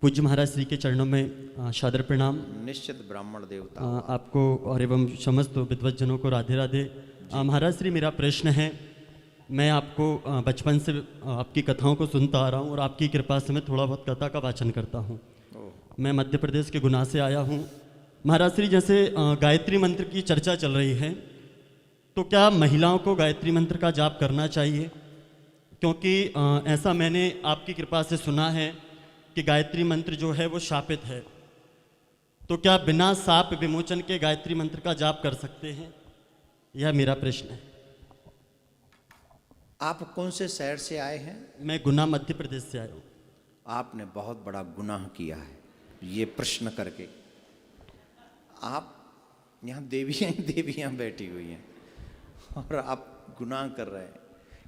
पूज्य महाराज श्री के चरणों में सादर प्रणाम। निश्चित ब्राह्मण देवता आपको और एवं समस्त विद्वज्जनों को राधे राधे। महाराज श्री, मेरा प्रश्न है, मैं आपको बचपन से आपकी कथाओं को सुनता आ रहा हूँ और आपकी कृपा से मैं थोड़ा बहुत कथा का वाचन करता हूँ। मैं मध्य प्रदेश के गुना से आया हूँ। महाराज श्री, जैसे गायत्री मंत्र की चर्चा चल रही है, तो क्या महिलाओं को गायत्री मंत्र का जाप करना चाहिए? क्योंकि ऐसा मैंने आपकी कृपा से सुना है कि गायत्री मंत्र जो है वो शापित है, तो क्या बिना साप विमोचन के गायत्री मंत्र का जाप कर सकते हैं? यह मेरा प्रश्न है। आप कौन से शहर से आए हैं? मैं गुना मध्य प्रदेश से आया हूँ। आपने बहुत बड़ा गुनाह किया है ये प्रश्न करके। आप यहाँ देवियाँ ही देवियाँ बैठी हुई हैं और आप गुनाह कर रहे हैं।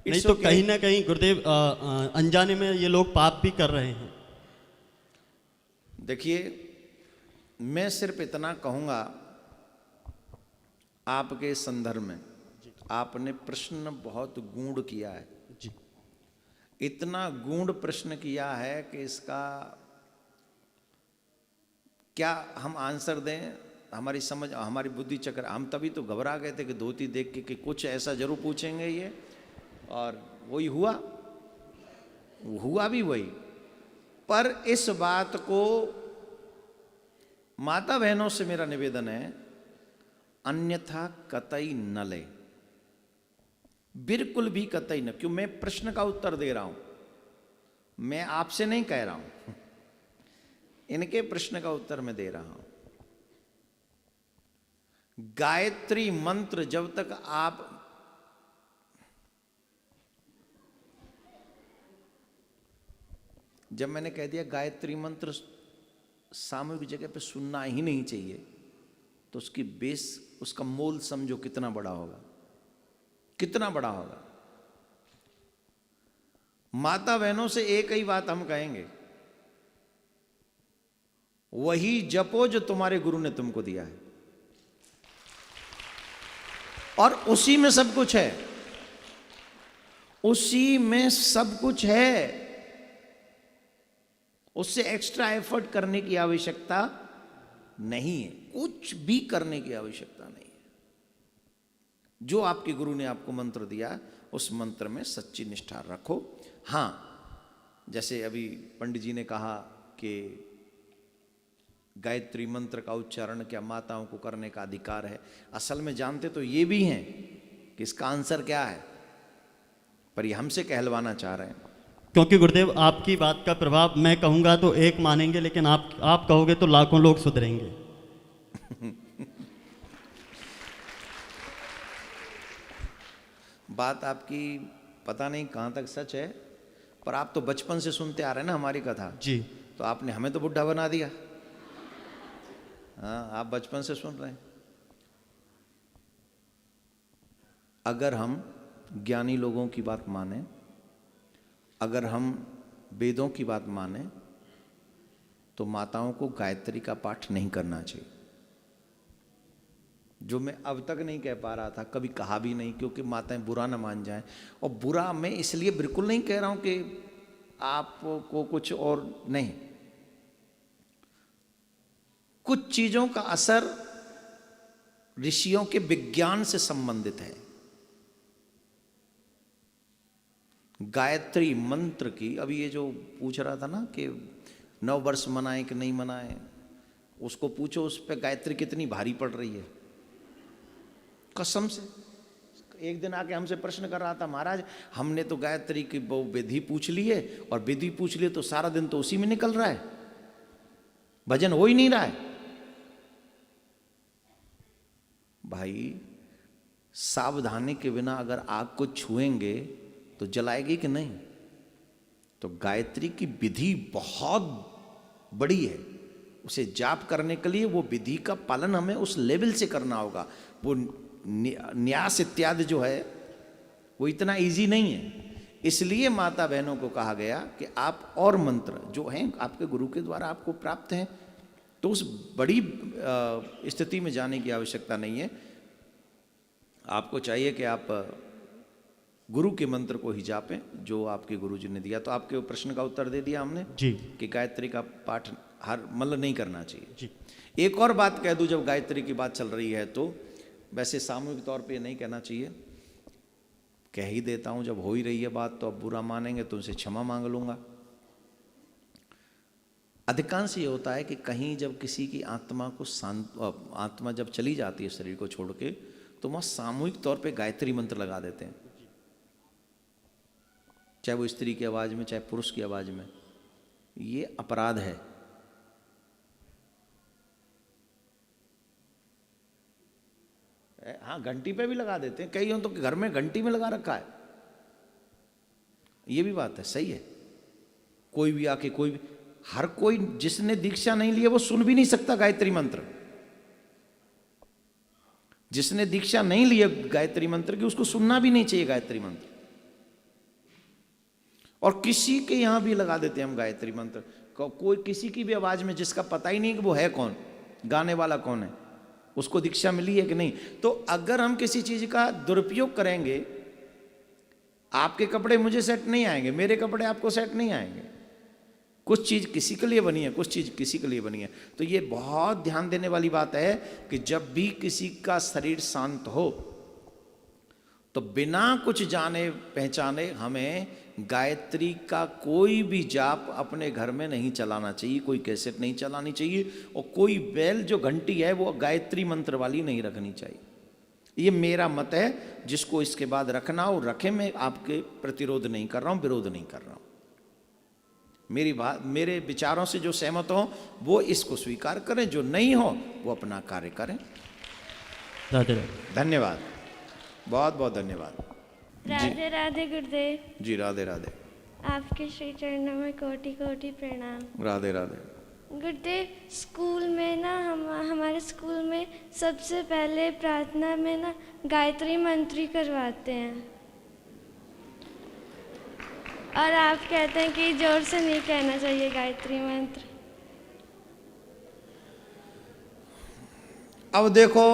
नहीं तो कहीं ना कहीं गुरुदेव अनजाने में ये लोग पाप भी कर रहे हैं। देखिए, मैं सिर्फ इतना कहूँगा आपके संदर्भ में, आपने प्रश्न बहुत गूढ़ किया है जी। इतना गूढ़ प्रश्न किया है कि इसका क्या हम आंसर दें? हमारी समझ, हमारी बुद्धि चक्र, हम तभी तो घबरा गए थे कि धोती देख के कि कुछ ऐसा जरूर पूछेंगे ये, और वही हुआ भी वही। पर इस बात को माता बहनों से मेरा निवेदन है, अन्यथा कतई न ले, बिल्कुल भी कतई न। क्यों? मैं प्रश्न का उत्तर दे रहा हूं, मैं आपसे नहीं कह रहा हूं, इनके प्रश्न का उत्तर मैं दे रहा हूं। गायत्री मंत्र जब तक आप जब मैंने कह दिया गायत्री मंत्र सामूहिक जगह पे सुनना ही नहीं चाहिए, तो उसकी बेस, उसका मोल समझो कितना बड़ा होगा, कितना बड़ा होगा। माता बहनों से एक ही बात हम कहेंगे, वही जपो जो तुम्हारे गुरु ने तुमको दिया है, और उसी में सब कुछ है, उसी में सब कुछ है। उससे एक्स्ट्रा एफर्ट करने की आवश्यकता नहीं है, कुछ भी करने की आवश्यकता नहीं है। जो आपके गुरु ने आपको मंत्र दिया, उस मंत्र में सच्ची निष्ठा रखो। हाँ, जैसे अभी पंडित जी ने कहा कि गायत्री मंत्र का उच्चारण क्या माताओं को करने का अधिकार है, असल में जानते तो ये भी हैं कि इसका आंसर क्या है, पर ये हमसे कहलवाना चाह रहे हैं। क्योंकि गुरुदेव आपकी बात का प्रभाव, मैं कहूँगा तो एक मानेंगे, लेकिन आप कहोगे तो लाखों लोग सुधरेंगे। बात आपकी पता नहीं कहाँ तक सच है, पर आप तो बचपन से सुनते आ रहे हैं ना हमारी कथा जी। तो आपने हमें तो बुढ़ा बना दिया। हाँ, आप बचपन से सुन रहे हैं। अगर हम ज्ञानी लोगों की बात माने, अगर हम वेदों की बात माने, तो माताओं को गायत्री का पाठ नहीं करना चाहिए। जो मैं अब तक नहीं कह पा रहा था, कभी कहा भी नहीं, क्योंकि माताएं बुरा ना मान जाएं। और बुरा मैं इसलिए बिल्कुल नहीं कह रहा हूं कि आपको कुछ और नहीं, कुछ चीजों का असर ऋषियों के विज्ञान से संबंधित है। गायत्री मंत्र की, अभी ये जो पूछ रहा था ना कि 9 वर्ष मनाए कि नहीं मनाए, उसको पूछो उस पर गायत्री कितनी भारी पड़ रही है। कसम से एक दिन आके हमसे प्रश्न कर रहा था, महाराज हमने तो गायत्री की वो विधि पूछ ली है, और विधि पूछ ली तो सारा दिन तो उसी में निकल रहा है, भजन हो ही नहीं रहा है। भाई, सावधानी के बिना अगर आग को छुएंगे तो जलाएगी कि नहीं? तो गायत्री की विधि बहुत बड़ी है, उसे जाप करने के लिए वो विधि का पालन हमें उस लेवल से करना होगा। वो न्यास इत्यादि जो है वो इतना इजी नहीं है। इसलिए माता बहनों को कहा गया कि आप और मंत्र जो हैं आपके गुरु के द्वारा आपको प्राप्त हैं, तो उस बड़ी स्थिति में जाने की आवश्यकता नहीं है। आपको चाहिए कि आप गुरु के मंत्र को ही जापें जो आपके गुरु जी ने दिया। तो आपके प्रश्न का उत्तर दे दिया हमने जी कि गायत्री का पाठ हर मतलब नहीं करना चाहिए। जी। एक और बात कह दूं, जब गायत्री की बात चल रही है तो वैसे सामूहिक तौर पे नहीं कहना चाहिए, कह ही देता हूं, जब हो ही रही है बात तो अब बुरा मानेंगे तो उनसे क्षमा मांग लूंगा। अधिकांश ये होता है कि कहीं जब किसी की आत्मा को आत्मा जब चली जाती है शरीर को छोड़ के, तो वहाँ सामूहिक तौर पे गायत्री मंत्र लगा देते हैं, चाहे वो स्त्री की आवाज़ में चाहे पुरुष की आवाज़ में। ये अपराध है। हाँ, घंटी पे भी लगा देते हैं, कई तो घर में घंटी में लगा रखा है। ये भी बात है, सही है। कोई भी आके कोई भी, हर कोई जिसने दीक्षा नहीं ली है वो सुन भी नहीं सकता गायत्री मंत्र। जिसने दीक्षा नहीं ली है गायत्री मंत्र की, उसको सुनना भी नहीं चाहिए गायत्री मंत्र। और किसी के यहां भी लगा देते हैं हम गायत्री मंत्र, कोई किसी की भी आवाज में, जिसका पता ही नहीं कि वो है कौन, गाने वाला कौन है, उसको दीक्षा मिली है कि नहीं। तो अगर हम किसी चीज का दुरुपयोग करेंगे, आपके कपड़े मुझे सेट नहीं आएंगे, मेरे कपड़े आपको सेट नहीं आएंगे। कुछ चीज किसी के लिए बनी है, कुछ चीज किसी के लिए बनी है। तो ये बहुत ध्यान देने वाली बात है कि जब भी किसी का शरीर शांत हो तो बिना कुछ जाने पहचाने हमें गायत्री का कोई भी जाप अपने घर में नहीं चलाना चाहिए, कोई कैसेट नहीं चलानी चाहिए, और कोई बेल जो घंटी है वो गायत्री मंत्र वाली नहीं रखनी चाहिए। ये मेरा मत है, जिसको इसके बाद रखना हो रखे। मैं आपके प्रतिरोध नहीं कर रहा हूं, विरोध नहीं कर रहा हूं। मेरी बात, मेरे विचारों से जो सहमत हो वो इसको स्वीकार करें, जो नहीं हो वो अपना कार्य करें। राधे राधे। धन्यवाद, बहुत बहुत धन्यवाद। राधे राधे गुरुदेव। जी राधे राधे। आपके श्री चरणों में कोटि कोटि प्रणाम। राधे राधे। गुरुदेव, स्कूल में ना हमारे स्कूल में सबसे पहले प्रार्थना में ना गायत्री मंत्र करवाते हैं, और आप कहते हैं कि जोर से नहीं कहना चाहिए गायत्री मंत्र। अब देखो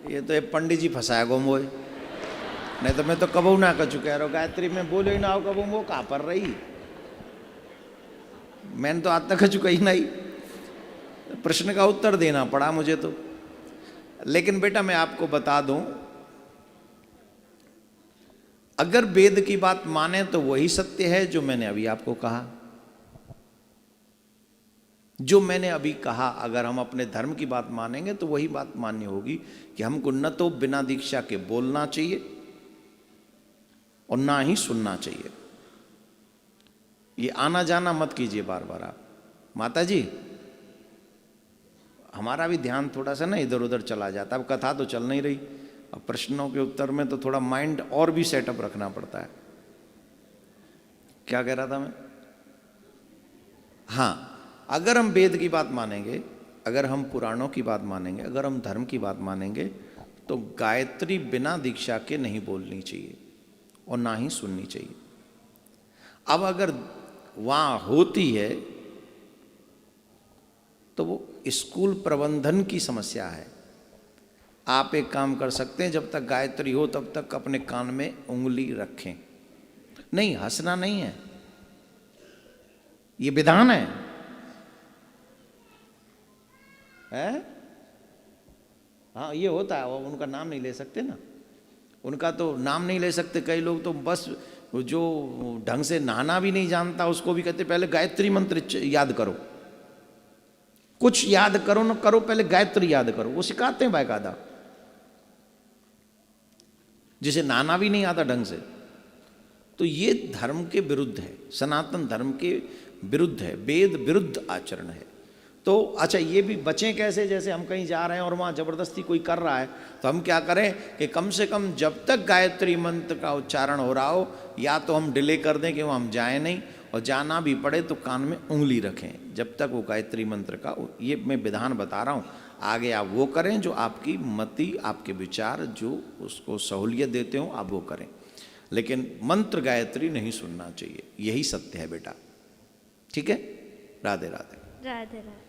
ये तो एक पंडित जी फंसाया गो मोए, नहीं तो मैं तो कबू ना कर चुका है। गायत्री में बोले ही ना हो कबू, वो कहाँ पर रही, मैंने तो आज तक चुका ही नहीं। प्रश्न का उत्तर देना पड़ा मुझे तो। लेकिन बेटा मैं आपको बता दूं, अगर वेद की बात माने तो वही सत्य है जो मैंने अभी आपको कहा। जो मैंने अभी कहा, अगर हम अपने धर्म की बात मानेंगे तो वही बात मान्य होगी कि हमको न तो बिना दीक्षा के बोलना चाहिए और ना ही सुनना चाहिए। ये आना जाना मत कीजिए बार बार आप। माता जी, हमारा भी ध्यान थोड़ा सा ना इधर उधर चला जाता है। अब कथा तो चल नहीं रही, अब प्रश्नों के उत्तर में तो थोड़ा माइंड और भी सेटअप रखना पड़ता है। क्या कह रहा था मैं? हाँ, अगर हम वेद की बात मानेंगे, अगर हम पुराणों की बात मानेंगे, अगर हम धर्म की बात मानेंगे, तो गायत्री बिना दीक्षा के नहीं बोलनी चाहिए और ना ही सुननी चाहिए। अब अगर वहाँ होती है तो वो स्कूल प्रबंधन की समस्या है। आप एक काम कर सकते हैं, जब तक गायत्री हो तब तक अपने कान में उंगली रखें। नहीं, हंसना नहीं है, ये विधान है। हाँ, ये होता है। उनका नाम नहीं ले सकते ना, उनका तो नाम नहीं ले सकते। कई लोग तो बस जो ढंग से नहाना भी नहीं जानता उसको भी कहते पहले गायत्री मंत्र याद करो। कुछ याद करो ना करो, पहले गायत्री याद करो। वो सिखाते हैं बाकायदा, जिसे नहाना भी नहीं आता ढंग से। तो ये धर्म के विरुद्ध है, सनातन धर्म के विरुद्ध है, वेद विरुद्ध आचरण है। तो अच्छा, ये भी बचें कैसे? जैसे हम कहीं जा रहे हैं और वहाँ ज़बरदस्ती कोई कर रहा है, तो हम क्या करें कि कम से कम जब तक गायत्री मंत्र का उच्चारण हो रहा हो, या तो हम डिले कर दें कि वो हम जाएं नहीं, और जाना भी पड़े तो कान में उंगली रखें जब तक वो गायत्री मंत्र का। ये मैं विधान बता रहा हूँ, आगे आप वो करें जो आपकी मति, आपके विचार जो उसको सहूलियत देते हो, आप वो करें। लेकिन मंत्र गायत्री नहीं सुनना चाहिए, यही सत्य है बेटा। ठीक है? राधे राधे। राधे राधे।